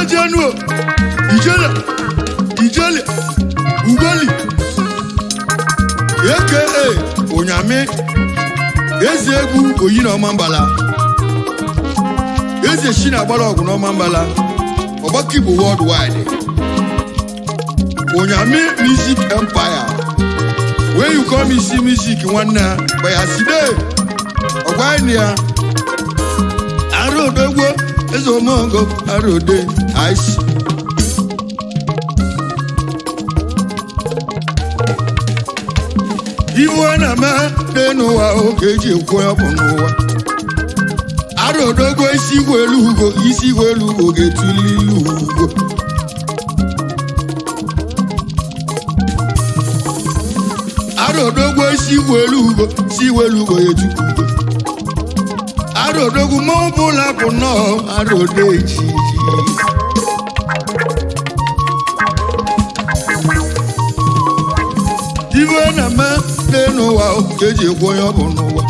Jenu, Ijele, Ugoli, aka Onyame, Ezegu, Oyino Mambala, Eze Shina Balog no Mambala, Obakibu worldwide. Uyami Music Empire. When you come and see music one now, by a city, or why near I rode the world as a mongo, I rode the ice. Even when a man, they know how you go up on Noah. I rode the way, see where Lugo, easy where Lugo get to Lugo. Arodogo si welugo yetukugo. Arodogo mo bula kono arodeji. Ivo na ma denu wa keje koyo bono wa.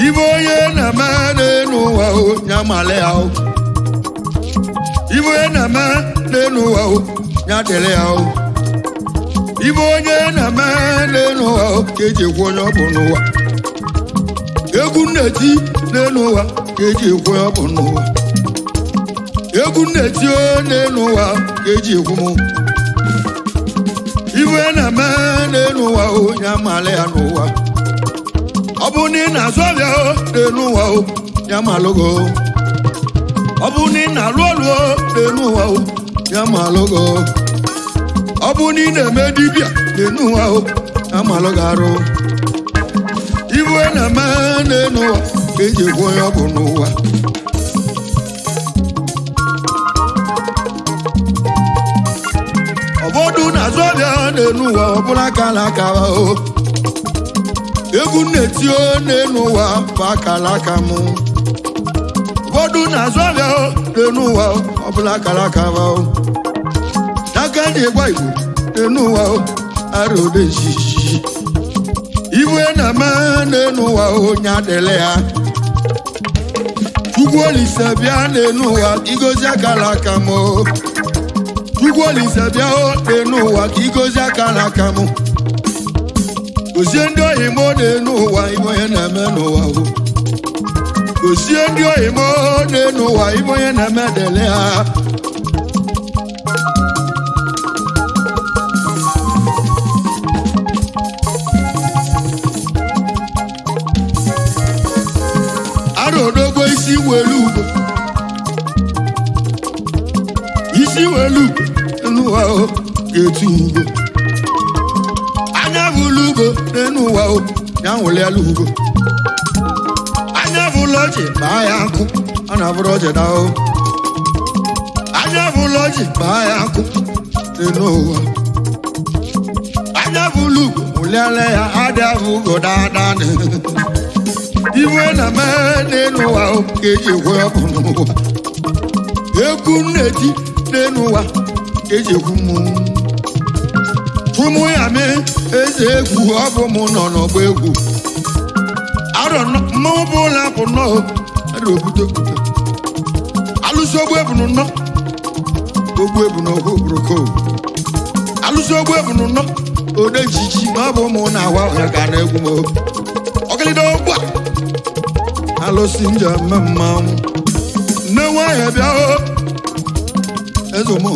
Ivo ye na ma denu wa nyamale ao. Ivo ye na ma denu wa nyatele ao. Ibo onye na mene no keje kwonyo bono wa. Egu neti nenu wa keje kwonyo bono wa. Egu neti o nenu wa keje kwumu. Ibo na mene no wa o nyamale anu wa. Obuni na sovia o nenu wa o nyamalogo. Obuni na lolo nenu wa o nyamalogo. Obuni na medibia nenu wa o amalogaro. Iwe na mane no keje koyo bono wa. Obodu na zobia nenu wa obula kala kawa o. Egu neti o nenu wa bakala kamu. Obodu na zobia nenu wa obula kala kawa o. Nakande kwa ibu nenu wa arode shishi. Iwe na ma nenu wa nyadele ya. Chugwoli sabia nenu wa igozi akala kamo. Chugwoli sabia nenu wa igozi akala kamo. Kusiendo imo nenu wa imo na menu wa. Kusiendo imo nenu wa imo na medele ya. Arodogo isi welugo. Isi welugo nenu wa o getugo. Anya vulugo nenu wa o nyanwole alugo. Anya vuloje ba ya nku, ana vuloje da o. Anya vuloje ba ya nku nenu wa. Anya vulugo mulele ya ada vugo da da ne. Iwe na mene no wa keje kwa bono wa. Eku neti nenu wa keje kumu. Fumu ya me eze eku abo mu no no gba eku. Aro no mo bola ko no aro buto buto. Aluso gbo ebunu no. Gbogbo ebunu ko broko. Aluso gbo ebunu no. Ode jiji ma bo mu na wa ya ga na eku mo. Okele do gba. Alo sinja mama no wa ebia o ezo mo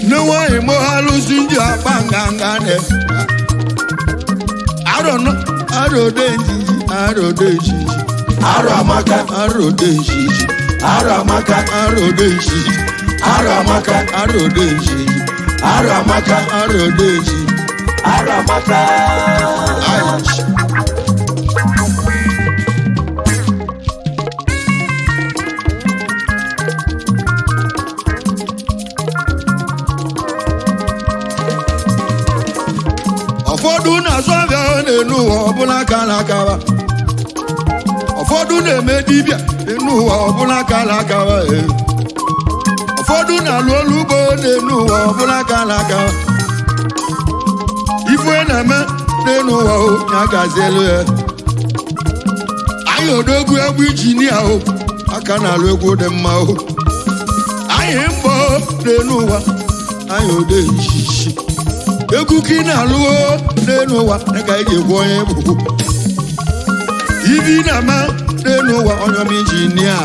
no wa mo alo sinja banganga ne aro deji aro amaka aro deji aro amaka aro deji aro amaka aro deji aro amaka aro deji aro amaka Ofodu na sovia nenu wa obula kala kawa. Ofodu na medibia nenu wa obula kala kawa. Ofodu na lolugo nenu wa obula kala kawa. Ifwe na me nenu wa o nyagazelu. Ayo dogu egwu injinia o aka na alu egwu de mma o. anyị mbọ n'elu ụwa anyị ode ichichi egwu ka ị na-alụo n'elu ụwa ka ị ga-egwu onye bụ ibi na-ama n'elu ụwa onye ọma injinia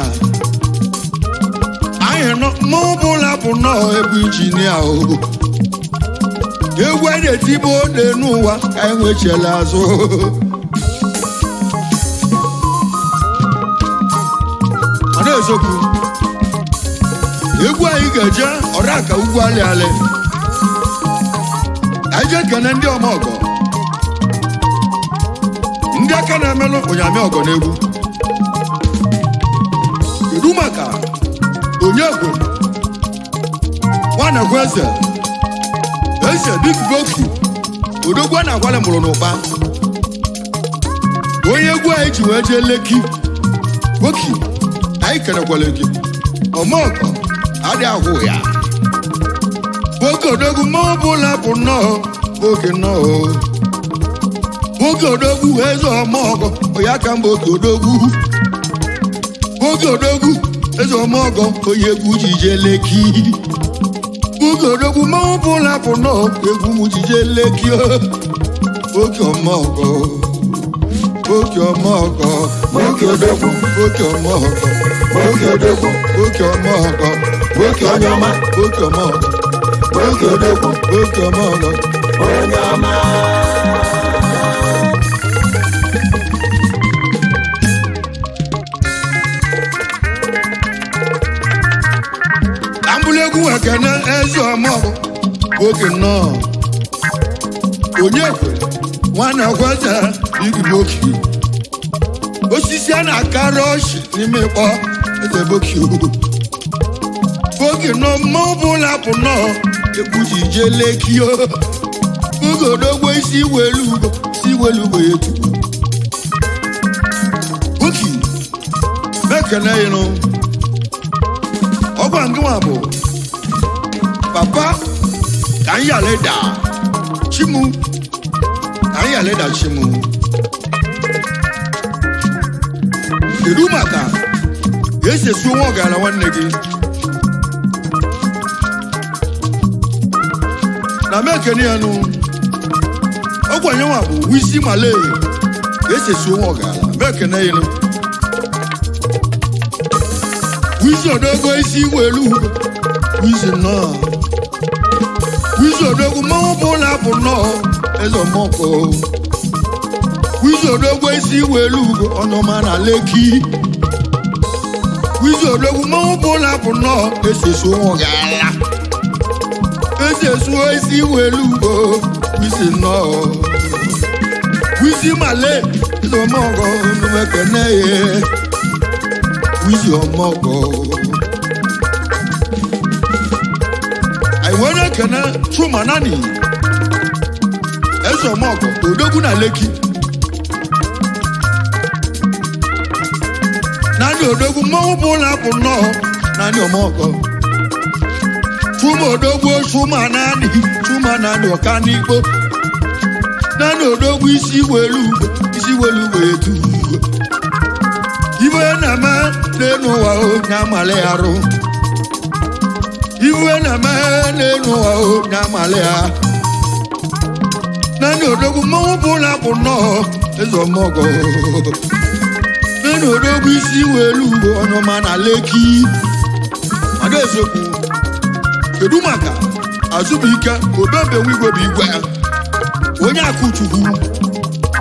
anyị nọ n'ụbụla bụ nnọọ egwu injinia o egwu anyị na-etibo n'elu ụwa ka anyị nwechiela azụ ọ na-ezokwu egwu anyị ga-eje ọra ka ugwu alị alị anyị je kene ndị ọma ọgọ ndị aka na-emelụ Uyami ọgọ n'egwu kedu maka onye egwu nwana gwa eze big boki odogwu a na-agwalị mụrụ n'ụkpa onye egwu anyị ji wee jee Leki boki anyị kenekwala gị ọmọgọ adị ahụ ya nwoke odogwu ma ọ bụla bụ nnọọ oge nnọọ nwoke odogwu eze ọmọgọ onye aka mba oge odogwu nwoke odogwu eze ọmọgọ onye egwu ji jee Leki nwoke odogwu ma ọ bụla bụ nnọọ egwu m ji jee Leki oke ọmọgọ oke ọmọgọ nwoke odogwu oke ọmọgọ nwoke odogwu oke ọmọgọ nwoke onye ọma oke ọmọgọ nwoke odogwu oke ọmọgọ onye ọma ambụlegwu ekene eze ọmọgọ oke nnọọ onye kwe nwana gweze igwe oke osisi a na-akara ọchị n'ime ịkpọ eze boki oge nọ mma ọbụla bụ nnọọ egwu ji jee Leki oge odogbo isi welu ugo ya etubu boki mekene ịnụ ọgwa ngịnwa bụ papa ka anyị aleda chimu ka anyị aleda chimu kedu maka esi esu nwa ọgara nwanne gị na mekene ya nụ ọgwanye nwa bụ wisi male esi esu nwa ọgara mekene ya nụ wisi odogo isi welu wisi nnọọ wisi odogwu mmanwụ bụla bụ nnọọ eze ọmọkọ wisi odogwu isi welu ọnọma na Leki wisi odogwu mmanwụ bụla bụ nnọọ esesu ọgara esesu isi welu wisi nnọọ wisi male eze ọmọkọ mekene ye wisi ọmọkọ anyị nwere kene Chuma nani eze ọmọkọ odogwu na Leki nani odogwu mmanwụ bụla bụ nnọọ nani ọmọkọ Chuma odogwu Chuma nani ọka n'ikpo nani odogwu isi welu etu iwe na-eme n'elu ụwa onye amali arụ iwe na-eme n'elu ụwa onye amali ha nani odogwu mmanwụ bụla bụ nnọọ eze ọmọgọ nani odogwu isi welu ọnọma na Leki adaezokwu kedu maka Azụbụike obembenwe igwe bụ igwe onye akụchukwu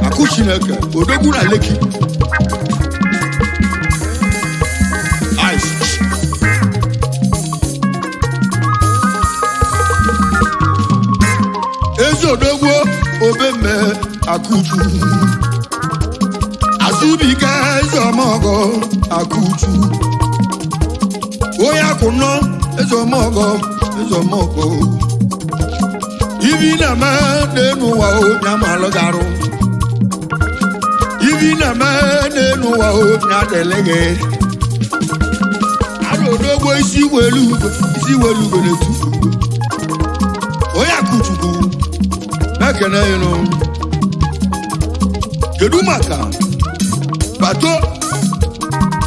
akụ Chineke odogwu na Leki ezi odogwu obemme akụchu Azụbụike eze ọmọgọ akụchu onye akụ nọ eze ọmọgọ ibi na-eme n'elu ụwa onye amalụ garụ ibi na-eme n'elu ụwa onye adịlịghị ada odogwu isi welu ugo na-etufu onye akụchukwu mekene ịnụ kedu maka bato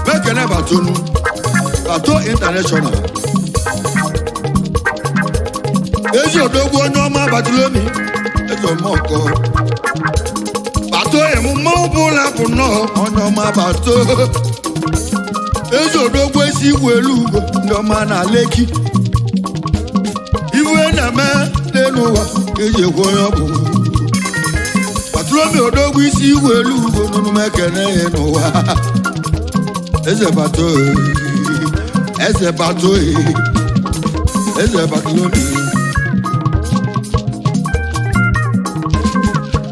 mekene batonu bato international ezi odogwu onye ọma Batolomi eze ọmọkọ bato emume ọbụla bụ nnọọ onye ọma bato ezi odogwu esi igwe elu ugbo ndị ọma na Leki iwe na-eme n'elu ụwa eji ekwe onye ọ bụ Batolomi odogwu isi igwe elu ugbo n'omume ekene ya n'ụwa eze bato eze bato eze Batolomi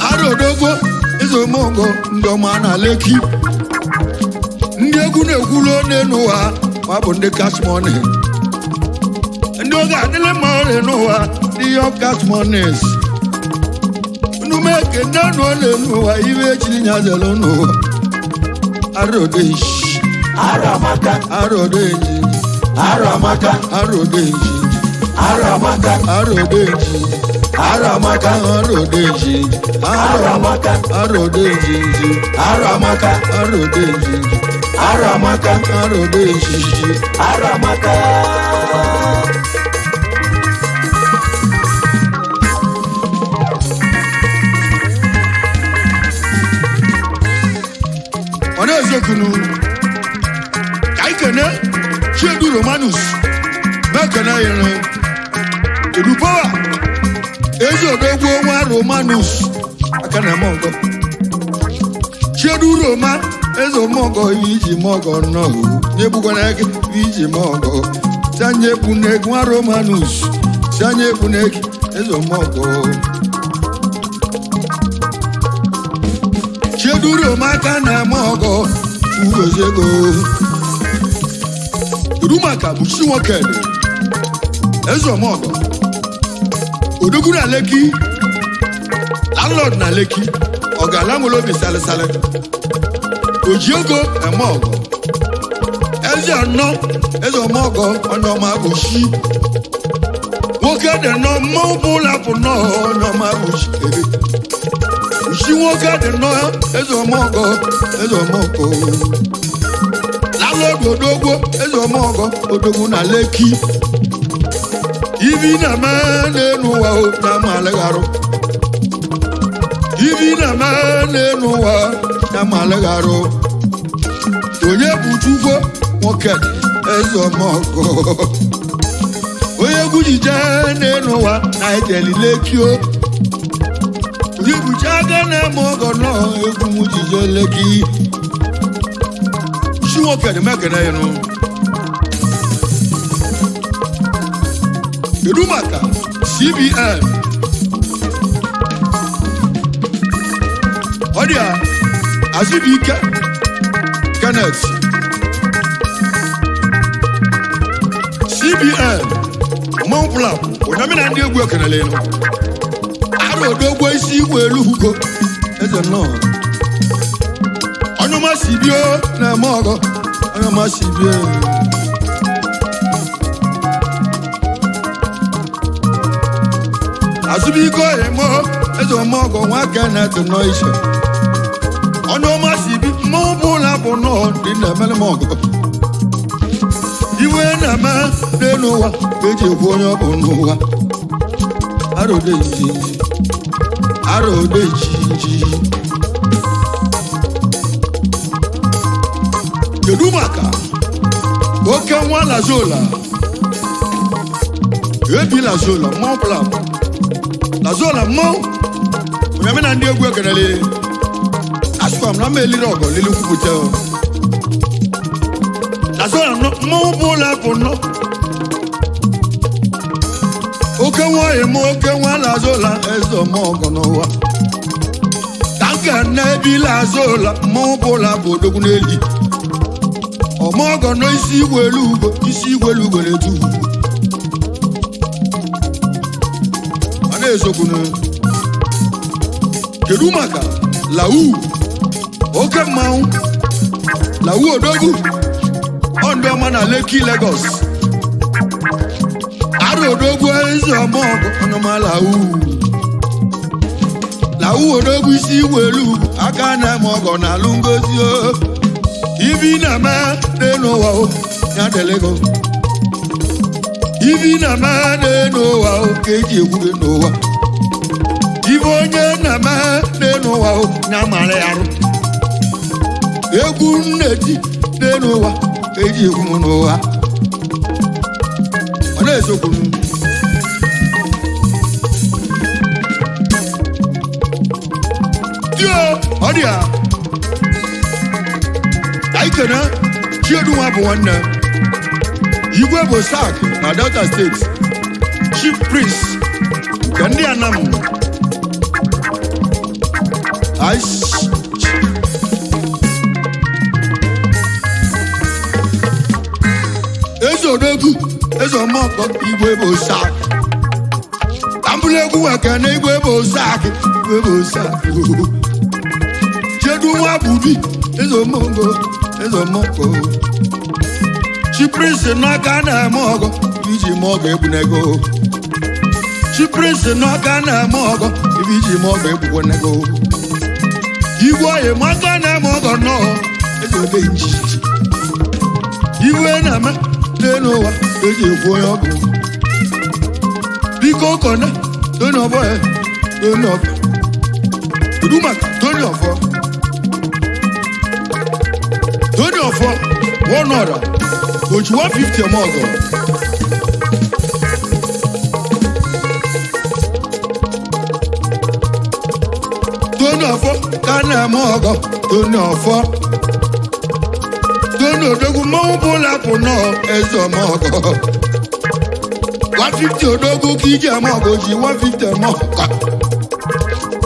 arodogwo eze omongo ndị ọma na Leki ndị egwu na-ekwulu n'elu ụwa ma bụ ndị cash money ndị oge adịla mma ọrịa n'ụwa ndị young cash monies nnume ekene nọ n'elu ụwa iwe echiri nyazelu n'ụwa arodeji Aramaka, arodeji Aramaka, arodeji Aramaka, arodeji Aramaka, arodeji Aramaka, arodeji Aramaka, arodeji Aramaka, arodeji Aramaka. Ọ̀nà ezekunu kaikene Chiedu Romanus mekene yere Kedu power ezi odogwu nwa Romanus aka na mongo Chiedu Roma eze mongo iji mongo no nyebugwa na ege iji mongo sanye bunek nwa Romanus sanye bunek eze mongo Chiedu Roma aka na mongo ugozego Rumaka bụ chi nwoke eze mongo odogwu na Leki landlord na Leki ọgala nwere obi salịsalị oji ego eme ọgọ eze anọ eze ọmọgọ onye ọma bụ chi nwoke dị nọ mmanwụ bụ ụlọ apụ nnọọ onye ọma bụ chi ebe chi nwoke dị nọ eze ọmọgọ landlord odogwu eze ọmọgọ odogwu na Leki ibi na-eme n'elu ụwa na malịgharụ ibi na-eme n'elu ụwa na malịgharụ onye bụ Chukwu nwoke eze ọmọgọ onye egwu jije n'elu ụwa na ejeli Leki o onye buchi aga na-eme ọgọ nọ egwu m jije Leki chi nwoke dị mekene ya nụ kedu maka CBN ọ dị a Azubike Kenneth CBN mọpụla Uyami na ndị egwu ekenele nụ arụ odogwu isi igwe elu ugo eze nnọọ onye ọma si bie na-eme ọgọ onye ọma si bie Azubike emo eze ọmọgọ nwa Kenneth nọ iche onye ọma si bi mmanwụ bụ ụlọ bụ nnọọ ndị na-emere m ọgọ iwe na-eme n'elu ụwa eji ekwu onye ọ bụ n'ụwa arodeji kedu maka oke nwa Lazola ebi Lazola mmanwụ pụla Lazola mmanwụ Uyami na ndị egwu ekenele asụkwa m na mma eliri ọgọ lili kwupụta Lazola mmanwụ bụ ụlọ apụ nnọ oke nwa eme oke nwa Lazola eze ọmọgọ n'ụwa ka nke na-ebi Lazola mmanwụ bụ ụlọ apụ odogwu n'eli ọmọgọ nọ isi igwe elu ugo na-etu ugwu ọ na-ezokwunu kedu maka Lau oke mmanwụ Lau odogwu ndị ọma na Leki Lagos arụ odogwu eze ọmọgọ ọnụma Lau odogwu isi igwe elu aka na-eme ọgọ na alụ ngozi ibi na-eme n'elu ụwa ya delego ibi na-eme n'ụwa ka eji egwure n'ụwa ibe onye na-eme n'ụwa na-amara ya arụ egwu nneti n'ụwa ka eji egwu m n'ụwa ọ na-esokwu ọ dị ya anyị kene Chiedunwa bụ nwanne igwe bụ sak na Delta steeti chief priest nke ndị Anam eze odogwu eze ọmọkọ igwe bụ sak ambụla egwu nweke na igwe bụ sak igwe bụ sak Chiedunwa bụ bi eze ọmọkọ Chiprince n'ọka na-eme ọgọ iji mee ọgọ egbunego Chiprince n'ọka na-eme ọgọ iji mee ọgọ egbunego igwe oyi maka na-eme ọgọ nnọọ eze ode nji iwe na-eme n'ụwa eji ekwu onye ọgụ biko kọna toni ọfọ ya toni ọfọ kedu maka toni ọfọ one order oji 150 ọmọ ọgọ toni ọfọ ka na-eme ọgọ toni ọfọ toni odogwu mmanwụ bụla pụ nọọ eze ọmọ ọgọ 150 odogwu ka iji eme ọgọ ji 150 ọmọ ọgọ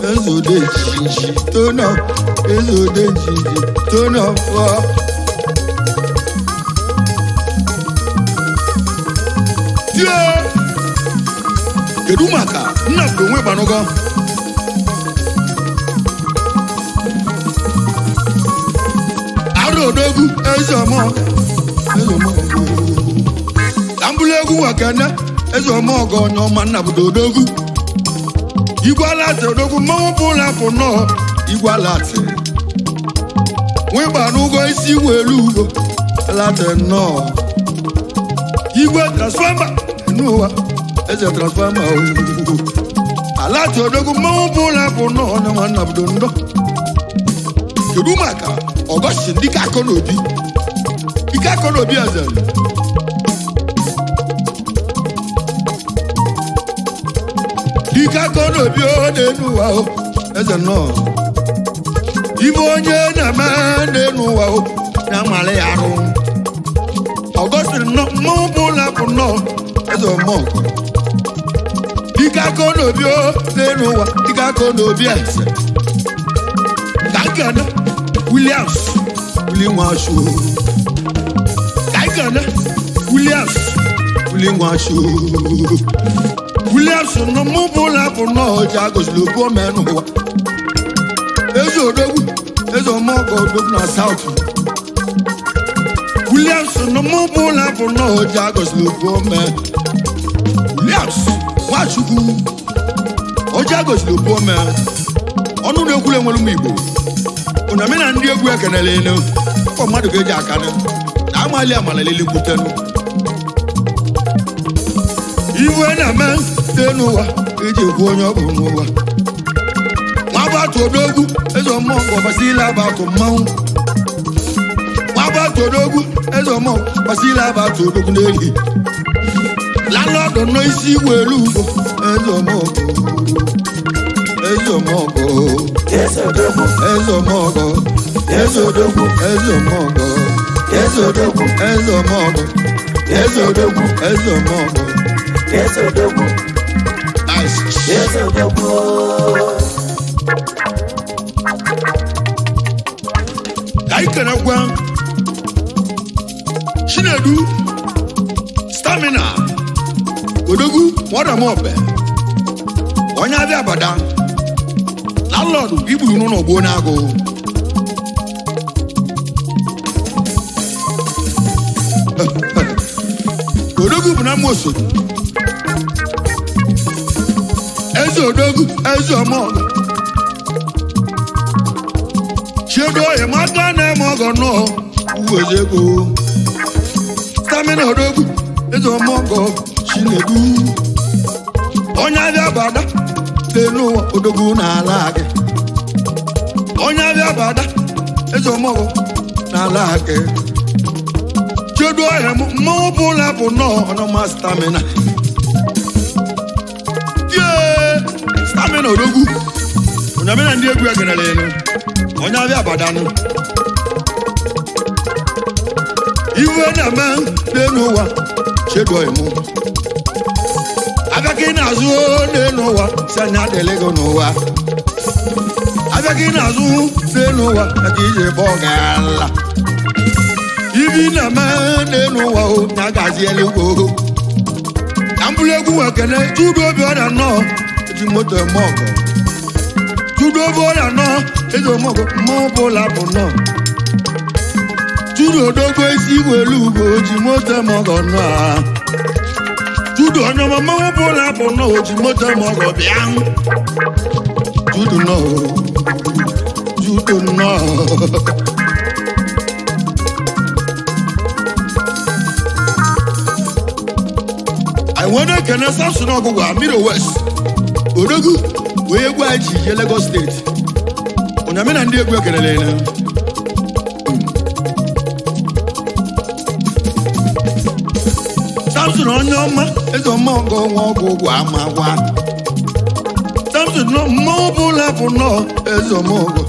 eze ode jinji toni eze ode jinji toni ọfọ kedu maka nna bụ onwe gbanụgọ arụ odogwu eze ọmọgọ ka mbụlụ egwu nwakene eze ọmọgọ onye ọma nna bụ odogwu igwe alatị odogwu mmanwụ bụ ụlọ apụ nnọọ igwe alatị nwe gbanụgọ isi welu ugo alatị nnọọ igwe transfọma n'ụwa eze transfọma alati odogwu mmanwụ bụ ụlọ bụ nnọọ onye nwanna obodo ndọ kedu maka ọgọchi dike akọ n'obi ike akọ n'obi eze dike akọ n'obi ode n'ụwa eze nnọọ ibe onye na-eme n'ụwa na-amala ya arụ ọgọsiri mmanwụ bụ ụlọ bụ nnọọ eze ọmọgọ dike aka n'obi n'elu ụwa dike aka n'obi eze kankana Williams Nwashu kankana Williams Nwashu Williams nọ mụ bụ ụlọ bụ nnọọ ji agọziri obu ome n'ụwa eze odogwu eze ọmọgọ odogwu na South Williams nọ mụ bụ ụlọ bụ nnọọ ji agọziri obu ome Williams Nwachukwu oji agọziri obu ome ọnụ na-ekwule nwere ụmụ Igbo ụnami na ndị egwu ekenele elu ụkọ mmadụ ga-eji aka na amali amalelele kwutenu iwe na-eme n'ụwa eji ekwu onye ọ bụ n'ụwa nwabatụ odogwu eze ọmọgọ gbasila abatụ mmanwụ nwabatụ odogwu eze ọmọgọ gbasila abatụ odogwu n'ehi landlord nọ isi igwe elu ugbo eze ọmọgọ eze ọmọgọ eze odogwu eze ọmọgọ eze odogwu eze ọmọgọ eze odogwu eze ọmọgọ eze odogwu eze ọmọgọ eze odogwu eze odogwu anyị kenekwa Chinedu Stamina odogwu Nwadamobe onye abịa abada landlord igburu n'ụlọ gbuo n'agụ odogwu bụ na mmoso eze odogwu eze ọmọgọ chiedo oyi maka na-eme ọgọ nnọọ uwe eze ego Stamina odogwu eze ọmọgọ Chinedu onye abịa bada n'elu odogwu n'ala gị onye abịa bada eze ọmọgọ n'ala gị chedu ọhịa mmanwụ bụla bụ nọọ ọnọma stamina stamina odogwu onye amịna ndị egwu egenere elu onye abịa badanụ iwe na-eme n'elu ụwa chedu ọhịa mụ abịa ka ị na-azụ n'elu ụwa si anya adịghị gị n'ụwa abịa ka ị na-azụ n'elu ụwa aka iji bụ ọgala ibi na-eme n'elu ụwa o na agaziela ugbo na mbụrụ egwu nwekene tudu obi ọrịa nnọọ eji moto eme ọgọ tudu obi ọrịa nnọọ eji eme ọgọ mmụọ bụla bụ nnọọ tudu odogbo isi welu ugbo ji moto eme ọgọ nnọọ tudu ọnyọma mmanwụ bụla bụ nnọọ oji moto eme ọgọ bịa tudu nnọọ tudu nnọọ wọ́n kẹ́nẹ́ Samson ọ̀gùgù Amiro West odogwu wee egwu anyị ji je Lagos steeti onyame na ndị egwu ekelele na Samson onye ọma eze ọma ọgọ nwa ọgụgụ amagwa Samson mmanwụ bụla bụ nnọọ eze ọma ọgọ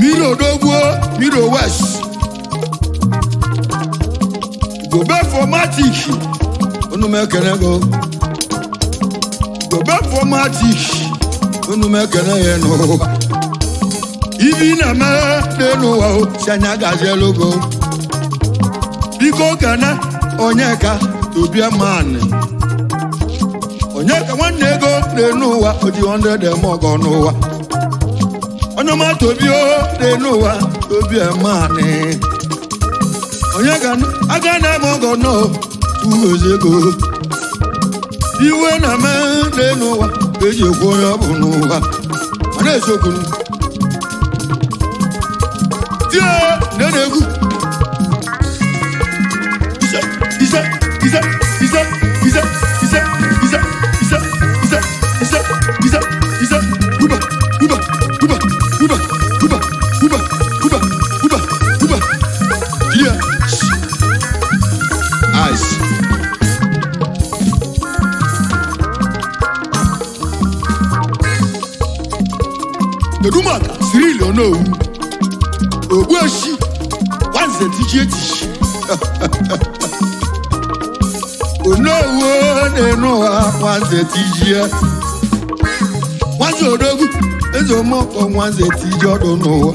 Miro odogwu Miro West gobe formatic unu mekene go gobe formatic unu mekene ye no ibi na me de no wa o sanya gaje logo biko kana onyeka tobia man onyeka nwanne ego de no wa o di 100 dem ogo no wa onoma tobio de no wa tobia man onyeka aga na mo go no ego iwe na me n'elu ụwa eji ekwu onye ọ bụ n'ụwa ọ na-esokwu tie na-egwu ise ise ise ise ise ise ise ise ise ise ise ise uba uba uba uba uba uba uba uba uba tie ice Keduma Cyril Onowu Ogbueshi Wanze Tijietishi Onowu n'enuwa Wanze Tijie Wanze odogwu eze ọmọkọ Wanze Tijie ọdụ n'ụwa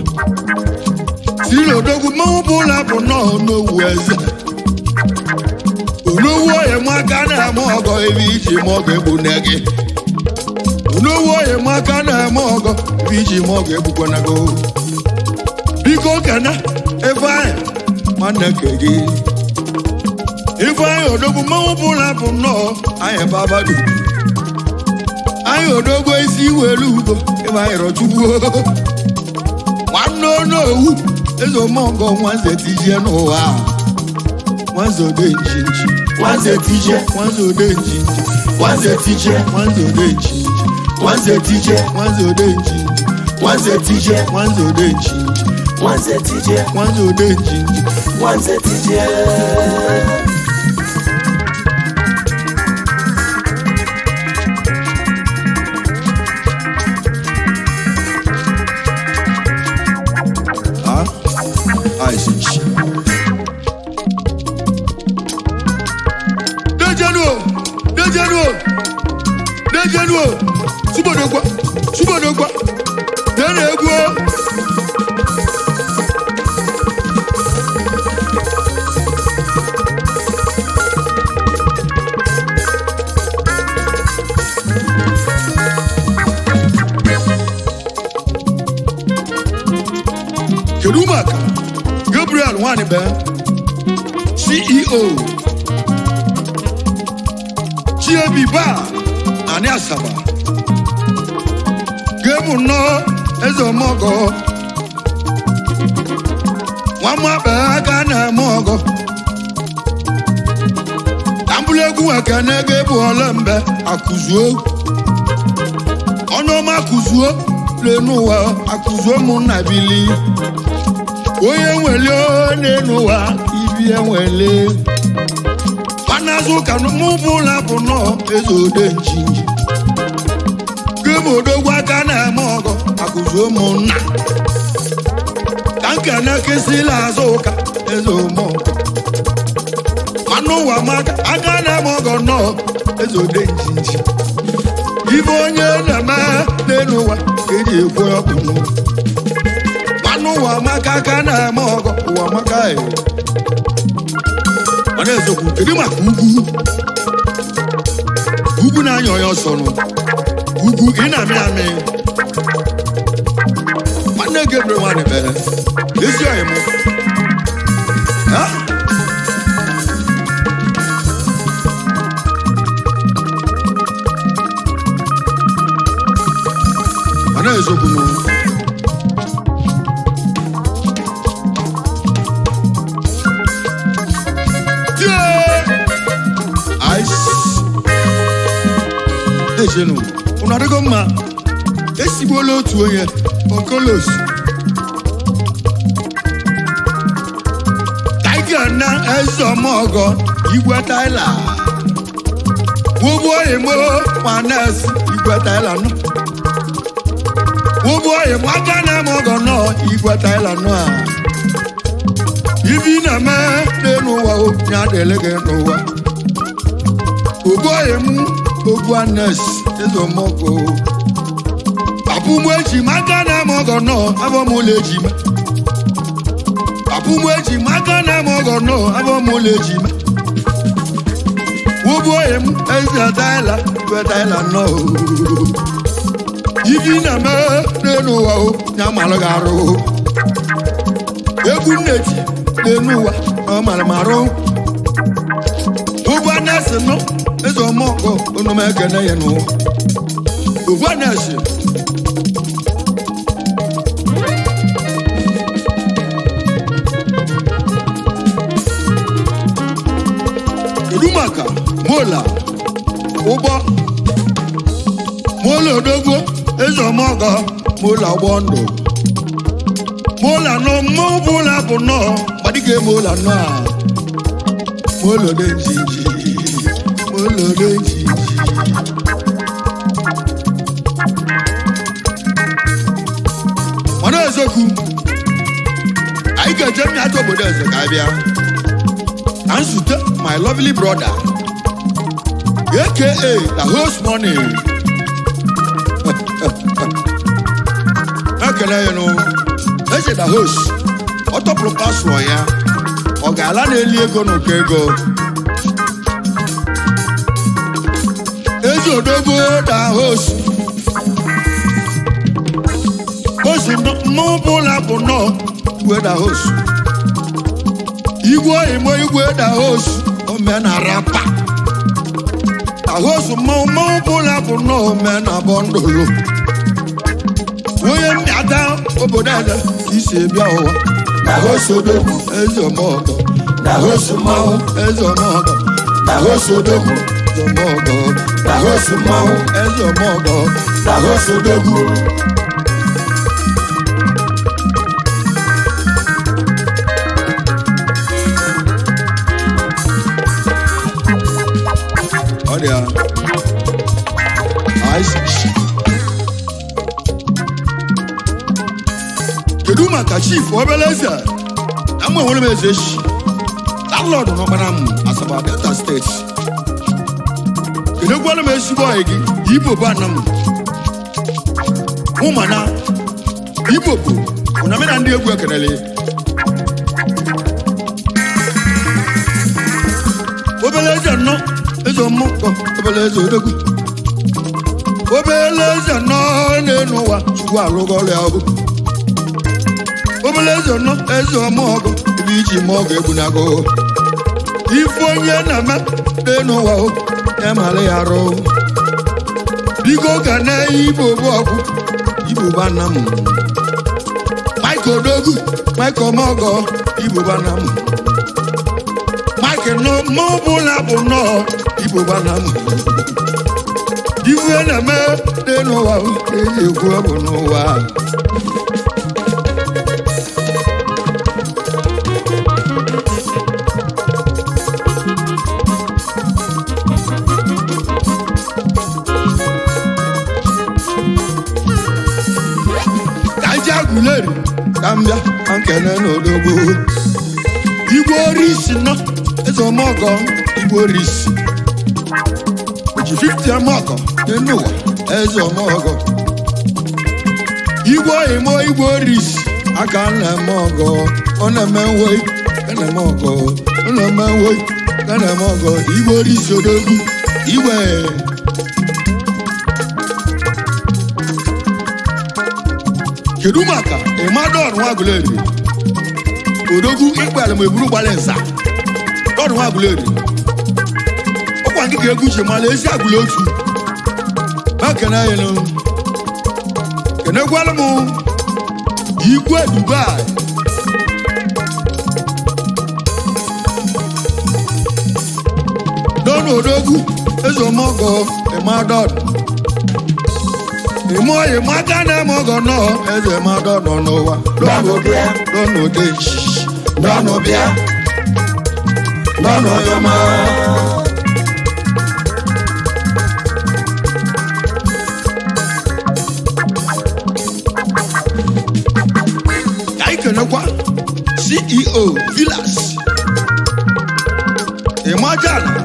Cyril odogwu mmanwụ bụla bụ nnọọ Onowu eze Onowu oye mụ aka na-eme ọgọ ebe iji ma ọgọ egbu nne gị Onowu oye mụ aka na-eme ọgọ iji ma ọgọ egbukwana go biko kana Ifeanyị nwanne nke gị Ifeanyị odogwu mmanwụ bụla bụ nnọọ anyị babadu anyị odogwu isi welu ugbo Ifeanyị rọchugbuo nwanne Onowu eze ọmọgọ Wanze Tijie n'ụwa Wanze ode njinji Wanze Tijie Wanze ode njinji Wanze Tijie Wanze ode njinji Wanze Tijie Wanze ode njinji Wanze Tijie Wanze ode njinji Wanze Tijie Wanze ode njinji Wanze Tijie Ice. Dejenuo Subodogwa Dene egwu Keduma Gabriel Nwanibe CEO Chiabi Bar Ani Asaba Gemu no Ezo Mogo Wama Baga na Mogo Tambule odogwu ekene gị bụ ole mbe akụzuo ọnụọma akụzuo n'enu ụwa akụzuo ụmụnna bili onye nwere n'enu ụwa ibi enwele manazụ ka mụ bụ ụlọ bụ nọ eze ode njinji gị bụ odogwu aka na-eme ọgọ akụzuo ụmụnna ka nkene kesịla azụ ụka eze ụmụọgọ manụ ụwa maka aka na-eme ọgọ nọ eze ode njinji ibe onye na-eme n'elu ụwa ka eji ekwe ọkụ manụ ụwa maka aka na-eme ọgọ ụwa maka mana ezokwu kedu maka ugwu na-anya onye ọsọ nụ ugwu ị na-amị amị nwanne gị ebere nwanne mere ezi ọyị mụ mana ezokwu nụ ejenu unu adịgo mma esigbuola otu onye okolos tiger na eze ọmọgọ igwe taila wụbụ oyimo manes igwe taila nọ wụbụ oyimo aka na-eme ọgọ nọ igwe taila nọ a ibi na-eme n'elu ụwa ya adịle gị n'ụwa wụbụ oyimo ogbu anes ezomoko papumu eji maka na-eme ọgọ nọ abọmụlọ ejima papumu eji maka na-eme ọgọ nọ abọmụlọ ejima wụbụoye m eze taila igwe taila nọ ibi na-eme n'elu ụwa ya malụ gị arụ egwu nneti n'elu ụwa ọ mara m arụ ụgbọ anes nọ eze ọmọkọ onume ekene ya n'ụwa ugbu a na-esi kedu maka mola ụgbọ mola odogwu eze ọmọkọ mola ụgbọ ndụ mola nọ mmụọ bụla bụ nnọọ gbadike mola nọ a mola ode njiji mana ezokwu anyị ga-eje mmịata obodo eze ka abịa na nzute my lovely brother aka the host money ekele ya nụ eche the host ọ tọpụrụ pasụọ ya ọ ga-ala na-eli ego n'ụkọ ego ezi odogwu da host mmụọ bụla bụ nọ igwe da host igwe oyimo igwe da host ome na rapa da host mmụọ bụla bụ nọ ome na bọndụlụ onye mmịata obodo eze isi bịa ụwa da host odogwu ezi ọmọgọ da host mmanwụ ezi ọmọgọ da host odogwu ọmọgọ da host mmanwụ ezi ọmọgọ da host odogwu ọ dị ya kedu maka chief obele eze ama enwere m eze echi landlord n'ọkpara m Asaba Delta steeti kedu gwara m ezigbo ọyị gị igbo bụ ana m ụmana igbo bụ ụnamena ndị egwu ekenele obele eze nnọọ eze ọmụkọ obele eze odogwu obele eze nnọọ n'elu ụwa chukwu alụgo ọrụ ya ọgụ obele eze nnọọ eze ọmụọgụ ebe iji ma ọgụ egbunago ife onye na-eme n'elu ụwa ya mara ya arụ biko ga na igbo bụ ọgwụ igbo bụ ana m Michael odogwu Michael ọmụọgọ igbo bụ ana m Mike mụbụla bụ nnọọ igbo gbana m iwe na-eme dị n'ụwa eji ekwu ọ bụ n'ụwa agụleri ka m bịa ka nkene n'odogbo igwe orisi nọ eze ọmọgọ igwe orisi ji 50 ọmọgọ n'enu ụwa eze ọmọgọ igwe oyimo igwe orisi aka na-eme ọgọ ọ na-eme nwei ka na-eme ọgọ ọ na-eme nwei ka na-eme ọgọ igwe orisi odogwu igwe kedu maka ịmadọn Nwagụleri odogwu ikpere ma eburu gbara nsa dọn Nwagụleri ọkwa nke ka egwu ji mala ezi agụla otu makene anyị nụ kenekwala m igwe Dubai dọn odogwu eze ọmọgọ ịmadọn imoye maka na-eme ọgọ nọ eze madọ nọ n'ụwa dọnụde Dọnụbịa dọnụyọma ka anyị kenekwa CEO Villas Imajana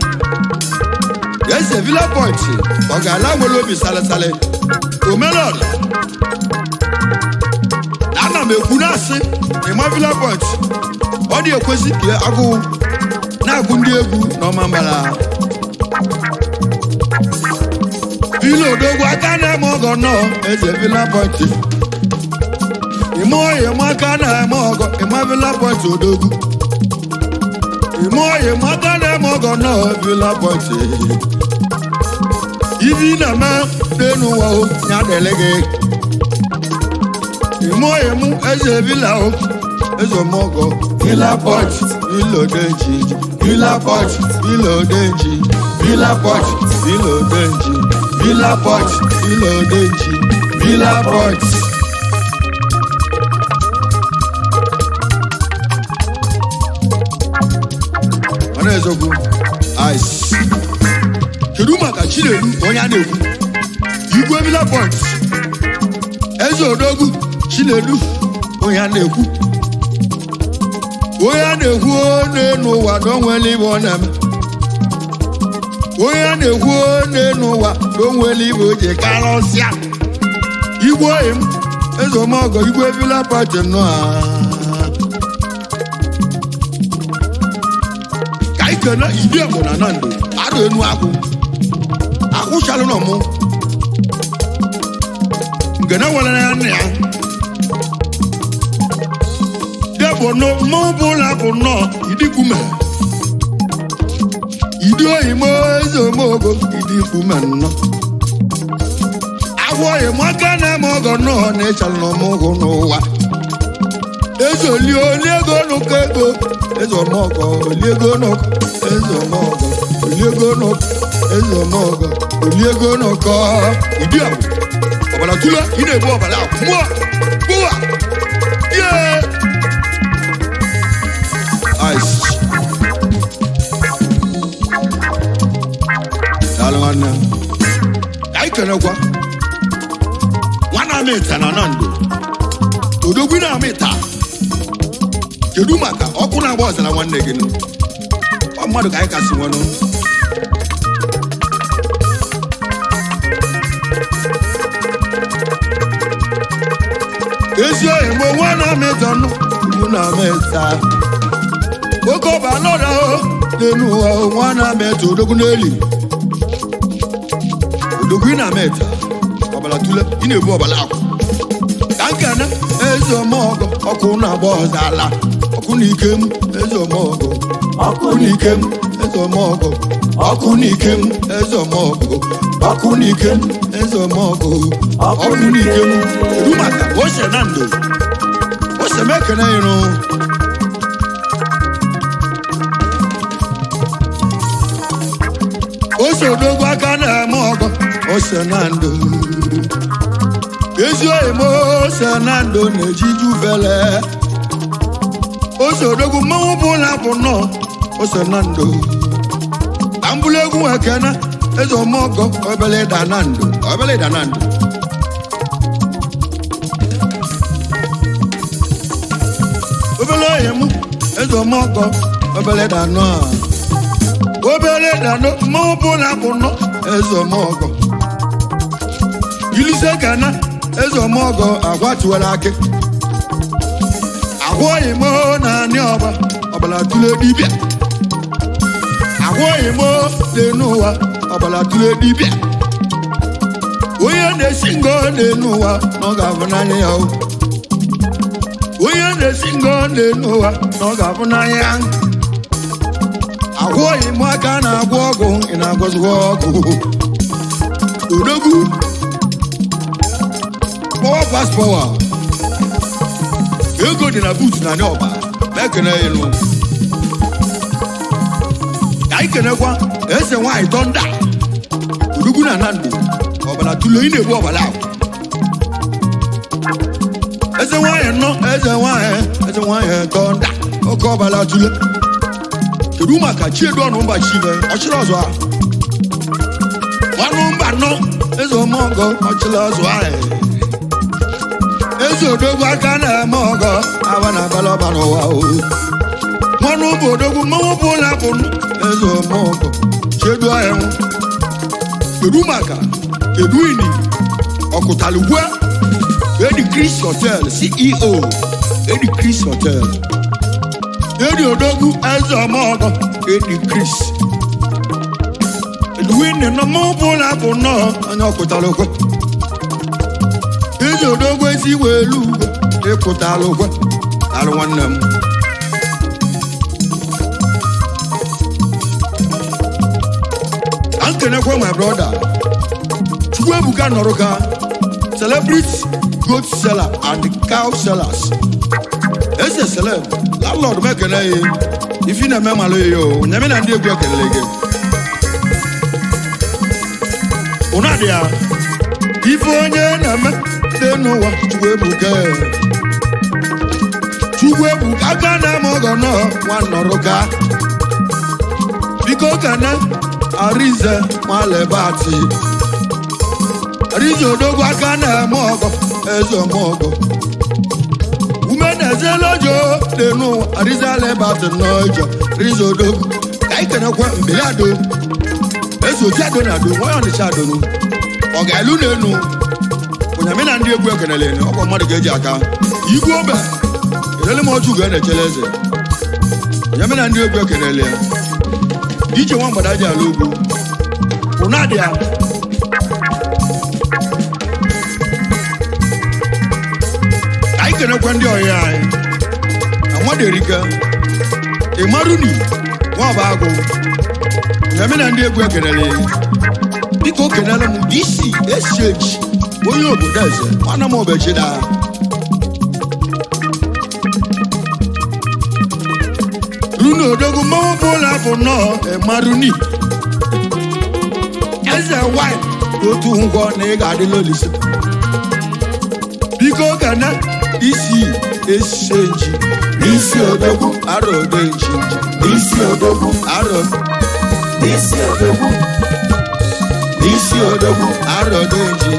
eze Villa Point ọ ga-ala nwere obi salịsalị omelọla ana m ekwu na-asị ịma Villa Point ọ dị ekwesị ka agụ na-agụ ndị egwu n'ọma mbara Villa odogwu aka na-eme ọgọ nnọọ eze Villa Point ime oyi m aka na-eme ọgọ ịma Villa Point odogwu ime oyi m aka na-eme ọgọ nnọọ Villa Point ibi na-eme n'elu ụwa ya dele gị imoye mụ eze Villa eze ọmọgọ Villa Point Villa Odenji Villa Point Villa Odenji Villa Point Villa Odenji Villa Point Villa Odenji Villa Point ọ na-ezogbu ice kedu maka Chinedu onye a na-ekwu igwe Villa Point eze odogwu Chinedu onye a na-ekwu n'elu ụwa na onwere ibe ọ na-eme onye a na-ekwu n'elu ụwa na onwere ibe o ji karọsịa igwe oyi m eze ọmọgọ igwe Villa Point nọ ka anyị kene ide bụ na na ndo adụ enu akwụ akwụchalụ nọ mụ ngene nwere ya nna ya debụ mụbụla bụ nnọọ idikume idi oyimo eze omogo idikume nnọọ agwa oyimo aka na-eme ọgọ nnọọ na-echalụ n'ọmụgwụ n'ụwa eze oliego n'ụkọ ego eze ọmọgọ oliego n'ụkọ eze ọmọgọ oliego n'ụkọ eze ọmọgọ oliego n'ụkọ idi ahụ ọbara tụla ị na-ebu ọbara ahụ mmụọ bụwa ye ice daalụ nwanne ka anyị kenekwa nwana amịta na nando odogwu na amịta kedu maka ọkụ na-agba ọzara nwanne gị ọ mmadụ ka anyị kasị nwenụ ezi oyi mgbe nwa na-amịta nụ ugwu na-amịta oke ọba nọda n'elu ụwa nwa na-amịta odogwu n'eli odogwu ị na-amịta ọbara tụle ị na-ebu ọbara akwụ ka nkene eze ọmọgọ ọkụ na-agba ọzala ọkụ na ike m eze ọmọgọ ọkụ n'ike m eze ọmọgọ ọkụ n'ike m eze ọmọgọ ọkụ n'ike m eze ọmọgọ ọkụ ọkụ n'ike m kedu maka ose na ndo ose m ekene ịrụ osodogwu aka na-eme ọgọ ose na ndụ ezi oyimo ose na ndụ na-ejiju vele osodogwu mmanwụ bụ ụlọ bụ nnọọ ose na ndụ ambụla egwu ekene eze ọmọgọ obele da na ndụ obele da na ndụ obele oyimo eze ọmọgọ obele da nọ obele da nọ mmanwụ bụ ụlọ bụ nnọọ eze ọmọgọ ilise kana eze ọmọgọ agwatuwela akị agwọghị m na anị ọba ọbala tụle dibịa agwọghị m n'enu ụwa ọbala tụle dibịa onye na-esi ngo n'enu ụwa na ọ ga-abụ n'anya ya onye na-esi ngo n'enu ụwa na ọ ga-abụ n'anya ya agwọghị m aka na-agwọ ọgwụ ị na-agwọzigwa ọgwụ odogwu power pass power ego dị na boot na ọba na-ekene elu anyị kenekwa eze nwaanyị tọnda odogwu na ndụ ọbara tụle ị na-egbu ọbara ahụ eze nwaanyị nọ eze nwaanyị tọnda oke ọbara tụle kedu maka chiedu ọnụ mba chibe ọchịrị ọzọ ahụ ọnụ mba nọ eze ọmọgọ ọchịrị ọzọ ahụ eze odogwu aka na-eme ọgọ aba na abalị ọba n'ụwa nwanụ bụ odogwu mmanwụ bụ ụlọ bụ eze ọmọgọ chedu ahụ kedu maka eduini ọkụtalugwe Edi Chris Hotel CEO Edi Chris Hotel Edi odogwu eze ọmọgọ Edi Chris eduini na mmanwụ bụ ụlọ bụ nnọọ onye ọkụtalugwe ezi odogwu ezi welu ugwe ịpụtala ugwe alụ nwanne m ankenekwe my brother Chukwuebuka Nọrụka celebrity goat seller and cow sellers eze celeb landlord mekene ya ifi na-eme malụ ya o nyeme na ndị egwu ekelele gị ụna dị ya ife onye na-eme dị n'ụwa Chukwuebuka aka na-eme ọgọ nọ nwa Nọrụka biko kene Arize Malebati Arize odogwu aka na-eme ọgọ eze ọmọgọ ume na-ezelojo dị n'ụwa Arize Malebati n'ọjọ Arize odogwu ka anyị kenekwa mbili ado eze oji ado na ado nwa ya ọnịcha adonu ọ ga-elu n'enu onyame na ndị egwu ekenele ọkwa mmadụ ga-eji aka igwe obe elele m ọjụ ga-enechele eze onyame na ndị egwu ekenele ije nwa mgbada ji ala ugwu ụna dị ya anyị kenekwa ndị ọhịa anyị na mmadụ erika ịmaruni nwaọba agụ onyame na ndị egwu ekenele biko kenele m isi eseji onye obodo eze nwanne m obechida runu odogwu mmanwụ bụ ụlọ bụ nnọọ emaruni eze nwanyị otu ngwọ na ị ga-adịla olise biko gana isi eseji Isi odogwu arọ odenji Isi odogwu arọ Isi odogwu Isi odogwu arọ odenji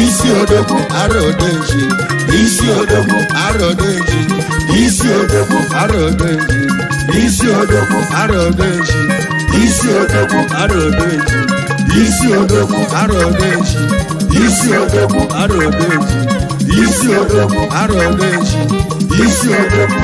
Isi odogwu arọ odenji Isi odogwu arọ odenji Isi odogwu arọ odenji Isi odogwu arọ odenji Isi odogwu arọ odenji Isi odogwu arọ odenji Isi odogwu arọ odenji Isi odogwu arọ odenji Isi odogwu